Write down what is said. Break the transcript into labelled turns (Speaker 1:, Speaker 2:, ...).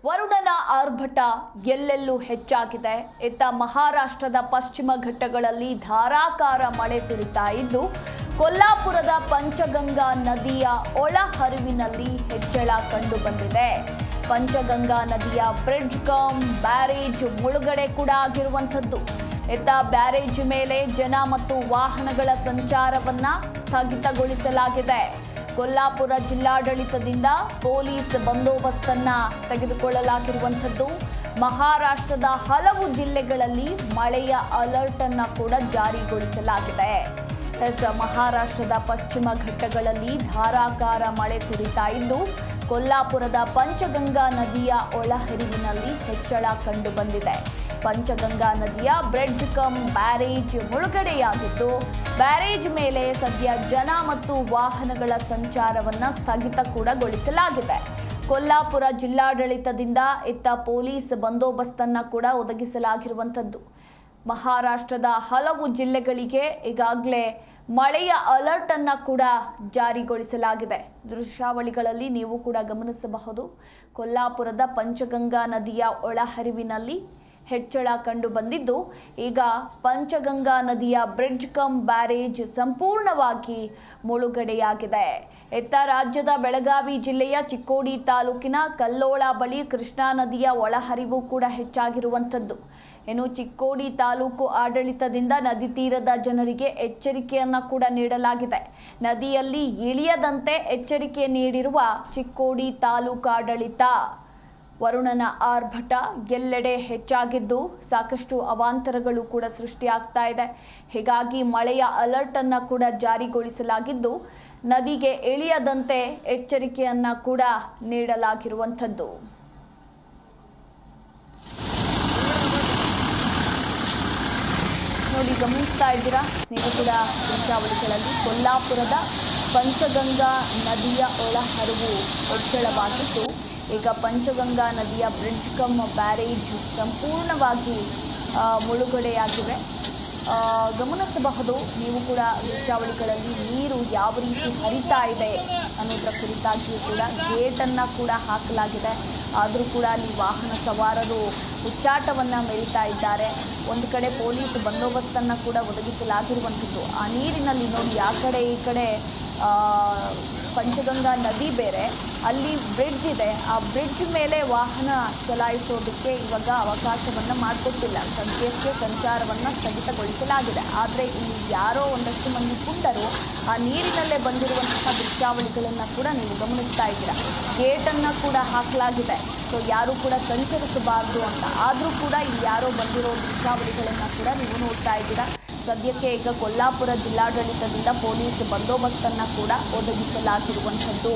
Speaker 1: ವರುಣನ ಆರ್ಭಟ ಎಲ್ಲೆಲ್ಲೂ ಹೆಚ್ಚಾಗಿದೆ. ಇತ್ತ ಮಹಾರಾಷ್ಟ್ರದ ಪಶ್ಚಿಮ ಘಟ್ಟಗಳಲ್ಲಿ ಧಾರಾಕಾರ ಮಳೆ ಸುರಿತಾ ಇದ್ದು, ಕೊಲ್ಲಾಪುರದ ಪಂಚಗಂಗಾ ನದಿಯ ಒಳಹರಿವಿನಲ್ಲಿ ಹೆಚ್ಚಳ ಕಂಡು ಬಂದಿದೆ. ಪಂಚಗಂಗಾ ನದಿಯ ಬ್ರಿಡ್ಜ್ ಕಮ್ ಬ್ಯಾರೇಜ್ ಮುಳುಗಡೆ ಕೂಡ ಆಗಿರುವಂಥದ್ದು. ಇತ್ತ ಬ್ಯಾರೇಜ್ ಮೇಲೆ ಜನ ಮತ್ತು ವಾಹನಗಳ ಸಂಚಾರವನ್ನ ಸ್ಥಗಿತಗೊಳಿಸಲಾಗಿದೆ. ಕೊಲ್ಲಾಪುರ ಜಿಲ್ಲಾಡಳಿತದಿಂದ ಪೊಲೀಸ್ ಬಂದೋಬಸ್ತನ್ನ ತೆಗೆದುಕೊಳ್ಳಲಾಗಿರುವಂಥದ್ದು. ಮಹಾರಾಷ್ಟ್ರದ ಹಲವು ಜಿಲ್ಲೆಗಳಲ್ಲಿ ಮಳೆಯ ಅಲರ್ಟ್ ಅನ್ನ ಕೂಡ ಜಾರಿಗೊಳಿಸಲಾಗಿದೆ. ಮಹಾರಾಷ್ಟ್ರದ ಪಶ್ಚಿಮ ಘಟ್ಟಗಳಲ್ಲಿ ಧಾರಾಕಾರ ಮಳೆ ಸುರಿತಾ ಇದ್ದು, ಕೊಲ್ಲಾಪುರದ ಪಂಚಗಂಗಾ ನದಿಯ ಒಳಹರಿವಿನಲ್ಲಿ ಹೆಚ್ಚಳ ಕಂಡು ಬಂದಿದೆ. ಪಂಚಗಂಗಾ ನದಿಯ ಬ್ರಿಡ್ಜ್ ಕಮ್ ಬ್ಯಾರೇಜ್ ಮುಳುಗಡೆಯಾಗಿದ್ದು, ಬ್ಯಾರೇಜ್ ಮೇಲೆ ಸದ್ಯ ಜನ ಮತ್ತು ವಾಹನಗಳ ಸಂಚಾರವನ್ನು ಸ್ಥಗಿತ ಕೂಡ ಗೊಳಿಸಲಾಗಿದೆ. ಕೊಲ್ಲಾಪುರ ಜಿಲ್ಲಾಡಳಿತದಿಂದ ಇತ್ತ ಪೊಲೀಸ್ ಬಂದೋಬಸ್ತನ್ನು ಕೂಡ ಒದಗಿಸಲಾಗಿರುವಂಥದ್ದು. ಮಹಾರಾಷ್ಟ್ರದ ಹಲವು ಜಿಲ್ಲೆಗಳಿಗೆ ಈಗಾಗಲೇ ಮಳೆಯ ಅಲರ್ಟ್ ಅನ್ನು ಕೂಡ ಜಾರಿಗೊಳಿಸಲಾಗಿದೆ. ದೃಶ್ಯಾವಳಿಗಳಲ್ಲಿ ನೀವು ಕೂಡ ಗಮನಿಸಬಹುದು. ಕೊಲ್ಲಾಪುರದ ಪಂಚಗಂಗಾ ನದಿಯ ಒಳಹರಿವಿನಲ್ಲಿ ಹೆಚ್ಚಳ ಕಂಡು ಬಂದಿದ್ದು, ಈಗ ಪಂಚಗಂಗಾ ನದಿಯ ಬ್ರಿಡ್ಜ್ ಕಮ್ ಬ್ಯಾರೇಜ್ ಸಂಪೂರ್ಣವಾಗಿ ಮುಳುಗಡೆಯಾಗಿದೆ. ಇತ್ತ ರಾಜ್ಯದ ಬೆಳಗಾವಿ ಜಿಲ್ಲೆಯ ಚಿಕ್ಕೋಡಿ ತಾಲೂಕಿನ ಕಲ್ಲೋಳ ಬಳಿ ಕೃಷ್ಣಾ ನದಿಯ ಒಳಹರಿವು ಕೂಡ ಹೆಚ್ಚಾಗಿರುವಂಥದ್ದು. ಇನ್ನು ಚಿಕ್ಕೋಡಿ ತಾಲೂಕು ಆಡಳಿತದಿಂದ ನದಿ ತೀರದ ಜನರಿಗೆ ಎಚ್ಚರಿಕೆಯನ್ನು ಕೂಡ ನೀಡಲಾಗಿದೆ. ನದಿಯಲ್ಲಿ ಇಳಿಯದಂತೆ ಎಚ್ಚರಿಕೆ ನೀಡಿರುವ ಚಿಕ್ಕೋಡಿ ತಾಲೂಕಾಡಳಿತ. ವರುಣನ ಆರ್ಭಟ ಎಲ್ಲೆಡೆ ಹೆಚ್ಚಾಗಿದ್ದು, ಸಾಕಷ್ಟು ಅವಾಂತರಗಳು ಕೂಡ ಸೃಷ್ಟಿಯಾಗ್ತಾ ಇದೆ. ಹೀಗಾಗಿ ಮಳೆಯ ಅಲರ್ಟ್ ಅನ್ನು ಕೂಡ ಜಾರಿಗೊಳಿಸಲಾಗಿದ್ದು, ನದಿಗೆ ಇಳಿಯದಂತೆ ಎಚ್ಚರಿಕೆಯನ್ನ ಕೂಡ ನೀಡಲಾಗಿರುವಂಥದ್ದು. ನೋಡಿ, ಗಮನಿಸ್ತಾ ಇದ್ದೀರಾ ನೀವು ಕೂಡ ದೃಶ್ಯಾವಳಿಗಳಲ್ಲಿ. ಕೊಲ್ಲಾಪುರದ ಪಂಚಗಂಗಾ ನದಿಯ ಒಳಹರಿವು ಹೆಚ್ಚಳವಾಗಿದ್ದು, ಈಗ ಪಂಚಗಂಗಾ ನದಿಯ ಬ್ರಿಡ್ಜ್ ಕಮ್ ಬ್ಯಾರೇಜ್ ಸಂಪೂರ್ಣವಾಗಿ ಮುಳುಗಡೆಯಾಗಿವೆ. ಗಮನಿಸಬಹುದು ನೀವು ಕೂಡ ದೃಶ್ಯಾವಳಿಗಳಲ್ಲಿ. ನೀರು ಯಾವ ರೀತಿ ಹರಿತಾ ಇದೆ ಅನ್ನೋದರ ಕುರಿತಾಗಿಯೂ ಕೂಡ ಗೇಟನ್ನು ಕೂಡ ಹಾಕಲಾಗಿದೆ. ಆದರೂ ಕೂಡ ಅಲ್ಲಿ ವಾಹನ ಸವಾರರು ಹುಚ್ಚಾಟವನ್ನು ಮೆರೀತಾ ಇದ್ದಾರೆ. ಒಂದು ಕಡೆ ಪೊಲೀಸ್ ಬಂದೋಬಸ್ತನ್ನು ಕೂಡ ಒದಗಿಸಲಾಗಿರುವಂಥದ್ದು. ಆ ನೀರಿನಲ್ಲಿ ನೋಡಿ, ಆ ಕಡೆ ಈ ಕಡೆ ಪಂಚಗಂಗಾ ನದಿ ಬೇರೆ, ಅಲ್ಲಿ ಬ್ರಿಡ್ಜ್ ಇದೆ. ಆ ಬ್ರಿಡ್ಜ್ ಮೇಲೆ ವಾಹನ ಚಲಾಯಿಸೋದಕ್ಕೆ ಇವಾಗ ಅವಕಾಶವನ್ನು ಮಾಡಿಕೊಟ್ಟಿಲ್ಲ. ಸದ್ಯಕ್ಕೆ ಸಂಚಾರವನ್ನು ಸ್ಥಗಿತಗೊಳಿಸಲಾಗಿದೆ. ಆದರೆ ಇಲ್ಲಿ ಯಾರೋ ಒಂದಷ್ಟು ಮಂದಿ ಪುಂಡರು ಆ ನೀರಿನಲ್ಲೇ ಬಂದಿರುವಂತಹ ದೃಶ್ಯಾವಳಿಗಳನ್ನು ಕೂಡ ನೀವು ಗಮನಿಸ್ತಾ ಇದ್ದೀರಾ. ಗೇಟನ್ನು ಕೂಡ ಹಾಕಲಾಗಿದೆ, ಸೊ ಯಾರು ಕೂಡ ಸಂಚರಿಸಬಾರ್ದು ಅಂತ. ಆದರೂ ಕೂಡ ಇಲ್ಲಿ ಯಾರೋ ಬಂದಿರೋ ದೃಶ್ಯಾವಳಿಗಳನ್ನು ಕೂಡ ನೀವು ನೋಡ್ತಾ ಇದ್ದೀರಾ. ಸದ್ಯಕ್ಕೆ ಈಗ ಕೊಲ್ಲಾಪುರ ಜಿಲ್ಲಾಡಳಿತದಿಂದ ಪೊಲೀಸ್ ಬಂದೋಬಸ್ತನ್ನು ಕೂಡ ಒದಗಿಸಲಾಗಿರುವಂಥದ್ದು.